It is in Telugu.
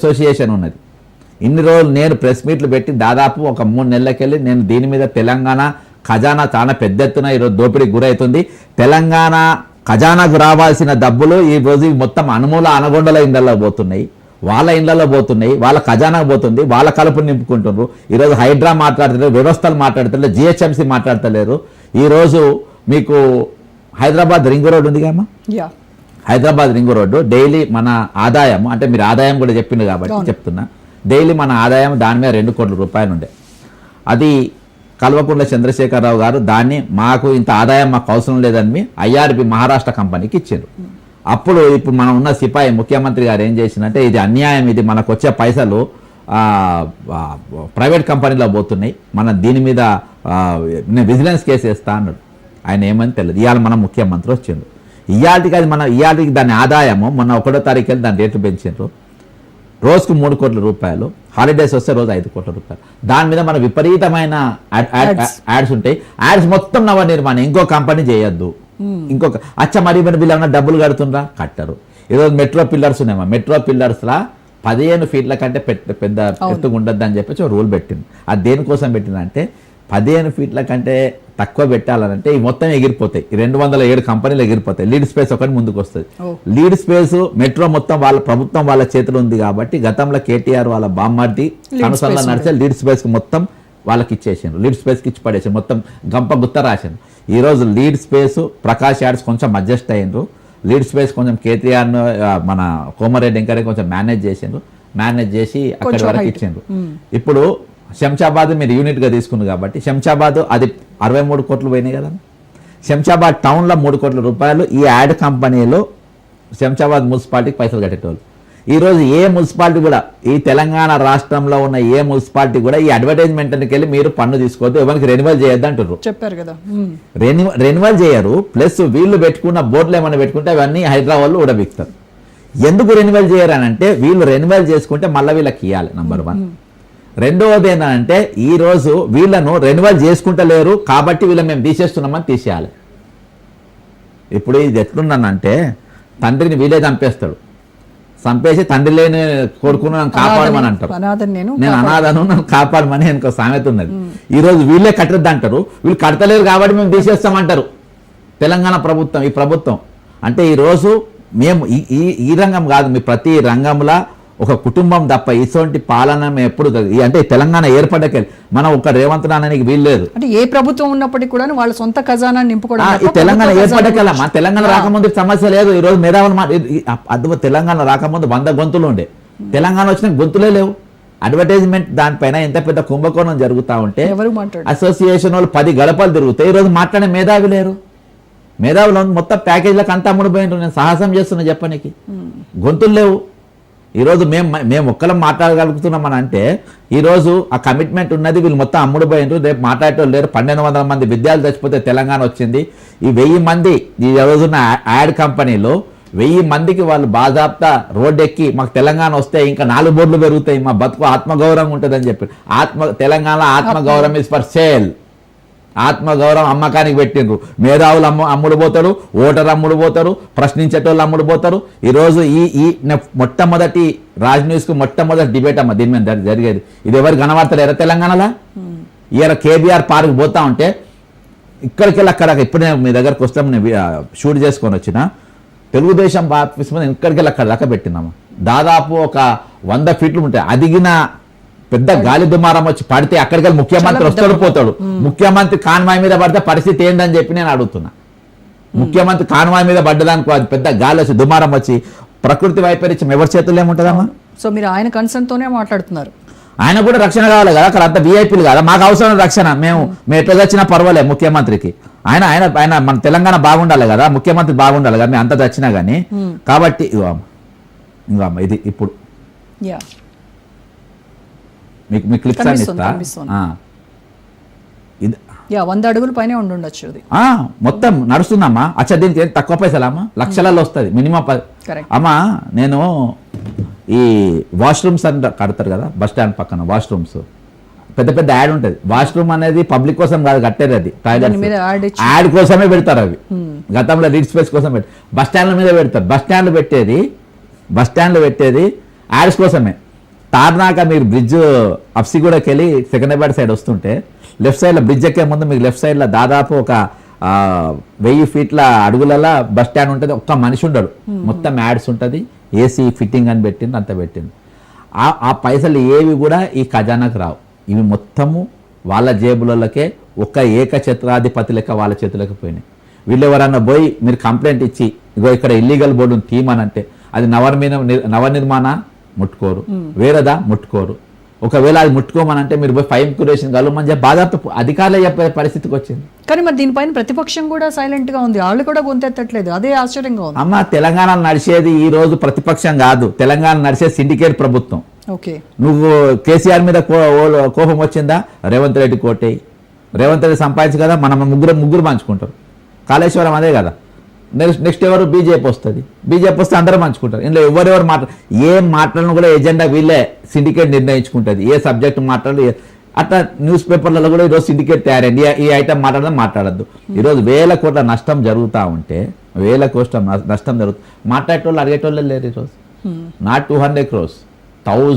అసోసియేషన్ ఉన్నది. ఇన్ని రోజులు నేను ప్రెస్ మీట్లు పెట్టి దాదాపు ఒక 3 నెలలకెళ్ళి నేను దీని మీద తెలంగాణ ఖజానా చాలా పెద్ద ఎత్తున ఈరోజు దోపిడీకి గురవుతుంది. తెలంగాణ ఖజానాకు రావాల్సిన డబ్బులు ఈ రోజు మొత్తం అనగొండల ఇండ్లలో పోతున్నాయి, వాళ్ళ ఇండ్లలో పోతున్నాయి, వాళ్ళ ఖజానాకు పోతుంది, వాళ్ళ కలుపుని నింపుకుంటున్నారు. ఈరోజు హైడ్రా మాట్లాడతలేరు, వ్యవస్థలు మాట్లాడతలేరు, జిహెచ్ఎంసీ మాట్లాడతలేరు. ఈరోజు మీకు హైదరాబాద్ రింగ్ రోడ్ ఉంది కమ్మా, హైదరాబాద్ రింగ్ రోడ్డు డైలీ మన ఆదాయం, అంటే మీరు ఆదాయం కూడా చెప్పింది కాబట్టి చెప్తున్నా, డైలీ మన ఆదాయం దాని మీద 2 కోట్ల రూపాయలు ఉండే. అది కల్వకుంట్ల చంద్రశేఖరరావు గారు దాన్ని మాకు ఇంత ఆదాయం మాకు అవసరం లేదని ఐఆర్బి మహారాష్ట్ర కంపెనీకి ఇచ్చారు. అప్పుడు ఇప్పుడు మనం ఉన్న సిపాయి ముఖ్యమంత్రి గారు ఏం చేసినంటే ఇది అన్యాయం, ఇది మనకు వచ్చే పైసలు ప్రైవేట్ కంపెనీలో పోతున్నాయి, మన దీని మీద నేను విజిలెన్స్ కేసు వేస్తా అన్నాడు. ఆయన ఏమని తెలియదు. ఇవాళ మన ముఖ్యమంత్రి వచ్చిండు. ఇవాళకి అది మన ఇవాళకి దాని ఆదాయము మొన్న 1వ తారీఖు వెళ్ళి దాని రేట్లు పెంచారు. రోజుకు 3 కోట్ల రూపాయలు, హాలిడేస్ వస్తే రోజు 5 కోట్ల రూపాయలు. దాని మీద మన విపరీతమైన యాడ్స్ ఉంటాయి. యాడ్స్ మొత్తం నవనిర్మాణం, ఇంకో కంపెనీ చేయొద్దు, ఇంకొక మరి వీళ్ళు ఏమన్నా డబ్బులు కడుతుండ్రా, కట్టరు. ఈరోజు మెట్రో పిల్లర్స్ ఉన్నాయమ్మా, మెట్రో పిల్లర్స్లా 15 ఫీట్ల కంటే పెద్ద ఎత్తుగా ఉండద్దు అని చెప్పేసి రూల్ పెట్టింది. అది దేనికోసం పెట్టిందంటే 15 ఫీట్ల కంటే తక్కువ పెట్టాలంటే ఈ మొత్తం ఎగిరిపోతాయి, 207 కంపెనీలు ఎగిరిపోతాయి. లీడ్ స్పేస్ ఒకటి ముందుకు వస్తుంది. లీడ్ స్పేస్ మెట్రో మొత్తం వాళ్ళ ప్రభుత్వం వాళ్ళ చేతిలో ఉంది కాబట్టి గతంలో కేటీఆర్ వాళ్ళ బామ్మర్ది కనుసల్లో నడిచే లీడ్ స్పేస్ మొత్తం వాళ్ళకి ఇచ్చేసాను, లీడ్ స్పేస్కి ఇచ్చి పడేసాను, మొత్తం గంప గుత్త రాశాను. ఈరోజు లీడ్ స్పేస్ ప్రకాష్ యాడ్స్ కొంచెం అడ్జస్ట్ అయ్యిండ్రు, లీడ్ స్పేస్ కొంచెం కేటీఆర్ మన కోమరెడ్డి ఇంకా కొంచెం మేనేజ్ చేసిండ్రు, మేనేజ్ చేసి అక్కడి వరకు ఇచ్చిండ్రు. ఇప్పుడు శంషాబాద్ మీరు యూనిట్గా తీసుకుంది కాబట్టి శంషాబాద్ అది 63 కోట్లు పోయినాయి కదా. శంషాబాద్ టౌన్లో 3 కోట్ల రూపాయలు ఈ యాడ్ కంపెనీలో శంషాబాద్ మున్సిపాలిటీకి పైసలు కట్టేటోళ్ళు. ఈరోజు ఏ మున్సిపాలిటీ కూడా ఈ తెలంగాణ రాష్ట్రంలో ఉన్న ఏ మున్సిపాలిటీ కూడా ఈ అడ్వర్టైజ్మెంట్కి వెళ్ళి మీరు పన్ను తీసుకోవద్దు, ఎవరికి రెన్యువల్ చేయొద్దు అంటారు, చెప్పారు కదా. రెన్యువల్ చేయరు. ప్లస్ వీళ్ళు పెట్టుకున్న బోర్డులు ఏమైనా పెట్టుకుంటే అవన్నీ హైదరాబాద్లో ఉడబిక్తారు. ఎందుకు రెన్యువల్ చేయరు అని అంటే వీళ్ళు రెన్యువల్ చేసుకుంటే మళ్ళీ వీళ్ళకి ఇవ్వాలి, నంబర్ 1. రెండవది ఏంటంటే ఈరోజు వీళ్ళను రెన్యువల్ చేసుకుంటలేరు కాబట్టి వీళ్ళని మేము తీసేస్తున్నామని తీసేయాలి. ఇప్పుడు ఇది ఎట్లున్నానంటే తండ్రిని వీళ్ళే చంపేస్తాడు, చంపేసి తండ్రి లేని కొడుకును నన్ను కాపాడమని అంటారు. నేను అనాథను, నన్ను కాపాడమని ఇంకో సామెత ఉన్నది. ఈరోజు వీళ్ళే కట్టద్దు అంటారు, వీళ్ళు కడతలేరు కాబట్టి మేము తీసేస్తామంటారు తెలంగాణ ప్రభుత్వం. ఈ ప్రభుత్వం అంటే ఈరోజు మేము ఈ రంగం కాదు, మీ ప్రతి రంగంలో ఒక కుటుంబం తప్ప ఇటువంటి పాలన ఎప్పుడు అంటే తెలంగాణ ఏర్పడకే మనం ఒక రేవంత్ నానికి వీల్లేదు. అంటే ఏ ప్రభుత్వం ఉన్నప్పటికీ కూడా వాళ్ళ సొంత ఖజానా నింపుకోవడం. ఈ తెలంగాణ ఏర్పడకేలమ్మా, తెలంగాణ రాకముందు సమస్య లేదు. ఈరోజు మేధావులు తెలంగాణ రాకముందు 100 గొంతులు ఉండే, తెలంగాణ వచ్చిన గొంతులే లేవు. అడ్వర్టైజ్మెంట్ దానిపైన ఎంత పెద్ద కుంభకోణం జరుగుతూ ఉంటే అసోసియేషన్ వాళ్ళు 10 గడపలు తిరుగుతాయి. ఈరోజు మాట్లాడే మేధావి లేరు. మేధావులు మొత్తం ప్యాకేజీలకు అంతా అమ్ముడుపోయింటారు. నేను సాహసం చేస్తున్నా చెప్పనికి, గొంతులు లేవు. ఈరోజు మేము ఒక్కరం మాట్లాడగలుగుతున్నామని అంటే ఈరోజు ఆ కమిట్మెంట్ ఉన్నది, వీళ్ళు మొత్తం అమ్ముడుపోయినారు. రేపు మాట్లాడేటోళ్ళు లేరు. 1200 మంది విద్యార్థులు చచ్చిపోతే తెలంగాణ వచ్చింది. ఈ 1000 మంది ఈ రోజున్న యాడ్ కంపెనీలో 1000 మందికి వాళ్ళు బాజాప్తా రోడ్డు ఎక్కి మాకు తెలంగాణ వస్తే ఇంకా 4 బోర్డులు పెరుగుతాయి, మా బతుకు ఆత్మగౌరవం ఉంటుందని చెప్పి తెలంగాణ ఆత్మగౌరవం ఇస్ ఫర్ సేల్. ఆత్మగౌరవం అమ్మకానికి పెట్టిండ్రు. మేధావులు అమ్ముడు పోతారు, ఓటర్ అమ్ముడు పోతారు, ప్రశ్నించేటోళ్ళు అమ్ముడు పోతారు. ఈరోజు ఈ మొట్టమొదటి రాజ్ న్యూస్కు మొట్టమొదటి డిబేట్ అమ్మ దీని మీద జరిగేది. ఇది ఎవరు కనబడతలేరా తెలంగాణలో? ఇయర్ కేబీఆర్ పార్క్ పోతా ఉంటే ఇక్కడికి వెళ్ళి అక్కడ ఇప్పుడు నేను మీ దగ్గరకు వస్తాం, నేను షూట్ చేసుకొని వచ్చిన తెలుగుదేశం ఆఫీస్ మీద ఇక్కడికి వెళ్ళి అక్కడ దాకా పెట్టినాము. దాదాపు ఒక 100 ఫీట్లు ఉంటాయి. అదిగిన పెద్ద గాలి దుమారం వచ్చి పడితే అక్కడికి వెళ్ళి ముఖ్యమంత్రి వస్తాడు పోతాడు. ముఖ్యమంత్రి కాన్వాయ్ మీద పడితే పరిస్థితి ఏంటని చెప్పి నేను అడుగుతున్నా. ముఖ్యమంత్రి కాన్వాయ్ మీద పడ్డదానికి పెద్ద గాలి వచ్చి దుమారం వచ్చి ప్రకృతి వైపరీత్యం ఎవరి చేతుల్లో ఏముంటుందమ్మా? సో మీరు ఆయన కన్సర్న్ తోనే మాట్లాడుతున్నారు. ఆయన కూడా రక్షణ కావాలి కదా, అక్కడ అంత వీఐపీలు కదా, మాకు అవసరం రక్షణ. మేము ఎట్లా వచ్చినా పర్వాలేదు ముఖ్యమంత్రికి. ఆయన ఆయన ఆయన మన తెలంగాణ బాగుండాలి కదా, ముఖ్యమంత్రి బాగుండాలి కదా, మేము అంత వచ్చినా కానీ. కాబట్టి ఇది ఇప్పుడు మీకు క్లిప్స్ అని ఇస్తా. 100 అడుగుల పైన ఉండొచ్చు. మొత్తం నడుస్తుందమ్మా. అచ్చా దీనికి తక్కువ పైసలమ్మా, లక్షలలో వస్తుంది మినిమం. అమ్మా నేను ఈ వాష్రూమ్స్ అని కడతారు కదా బస్ స్టాండ్ పక్కన, వాష్రూమ్స్ పెద్ద పెద్ద యాడ్ ఉంటుంది. వాష్రూమ్ అనేది పబ్లిక్ కోసం కాదు కట్టేది, అది టాయిలెట్ యాడ్ కోసమే పెడతారు. అవి గతంలో రీడ్ స్పేస్ కోసం బస్ స్టాండ్ల మీద పెడతారు. బస్ స్టాండ్లు పెట్టేది యాడ్స్ కోసమే. తార్నాక మీరు బ్రిడ్జ్ అప్సిగూడకి వెళ్ళి సెకండ్రాబాద్ సైడ్ వస్తుంటే లెఫ్ట్ సైడ్లో బ్రిడ్జ్ ఎక్కే ముందు మీకు లెఫ్ట్ సైడ్లో దాదాపు ఒక 1000 ఫీట్ల అడుగులలో బస్ స్టాండ్ ఉంటుంది, ఒక్క మనిషి ఉండడు, మొత్తం యాడ్స్ ఉంటుంది, ఏసీ ఫిట్టింగ్ అని పెట్టింది, అంత పెట్టింది. ఆ పైసలు ఏవి కూడా ఈ ఖజానాకు రావు, ఇవి మొత్తము వాళ్ళ జేబులకే ఒక ఏకఛత్రాధిపతి లెక్క వాళ్ళ చేతులకు పోయినాయి. వీళ్ళు ఎవరన్నా పోయి మీరు కంప్లైంట్ ఇచ్చి ఇగో ఇక్కడ ఇల్లీగల్ బోర్డును తీయమనంటే అది నవనిర్మాణ ముట్టుకోరు, వేరేదా ముట్టుకోరు. ఒకవేళ అది ముట్టుకోమనంటే మీరు పోయి ఫైన్ క్యూరేషన్ కలవమని చెప్పి బాధాపు అధికారులే చెప్పే పరిస్థితికి వచ్చింది. కానీ మరి దీనిపైన ప్రతిపక్షం కూడా సైలెంట్ గా ఉంది, వాళ్ళు కూడా గొంతెత్తట్లేదు, అదే ఆశ్చర్యంగా ఉంది. అమ్మ తెలంగాణ నడిచేది ఈ రోజు ప్రతిపక్షం కాదు, తెలంగాణ నడిచేది సిండికేట్ ప్రభుత్వం. ఓకే, నువ్వు కేసీఆర్ మీద కోపం వచ్చిందా, రేవంత్ రెడ్డి కోటేయి, రేవంత్ రెడ్డి సంపాదించు కదా, మనం ముగ్గురు పంచుకుంటారు. కాళేశ్వరం అదే కదా, నెక్స్ట్ ఎవరు బీజేపీ వస్తుంది, బీజేపీ వస్తే అందరూ పంచుకుంటారు. ఇందులో ఎవరెవరు ఏం మాట్లాడను కూడా ఎజెండా వీళ్ళే సిండికేట్ నిర్ణయించుకుంటుంది, ఏ సబ్జెక్ట్ మాట్లాడాలి. అట్లా న్యూస్ పేపర్లలో కూడా ఈరోజు సిండికేట్ తయారైంది, ఈ ఐటమ్ మాట్లాడద్దు. ఈరోజు 1000 కోట్ల నష్టం జరుగుతూ ఉంటే 1000 కోట్ల నష్టం జరుగుతుంది, మాట్లాడేటోళ్ళు అడిగేటోళ్ళే లేరు ఈరోజు. Not 200 crores, 1000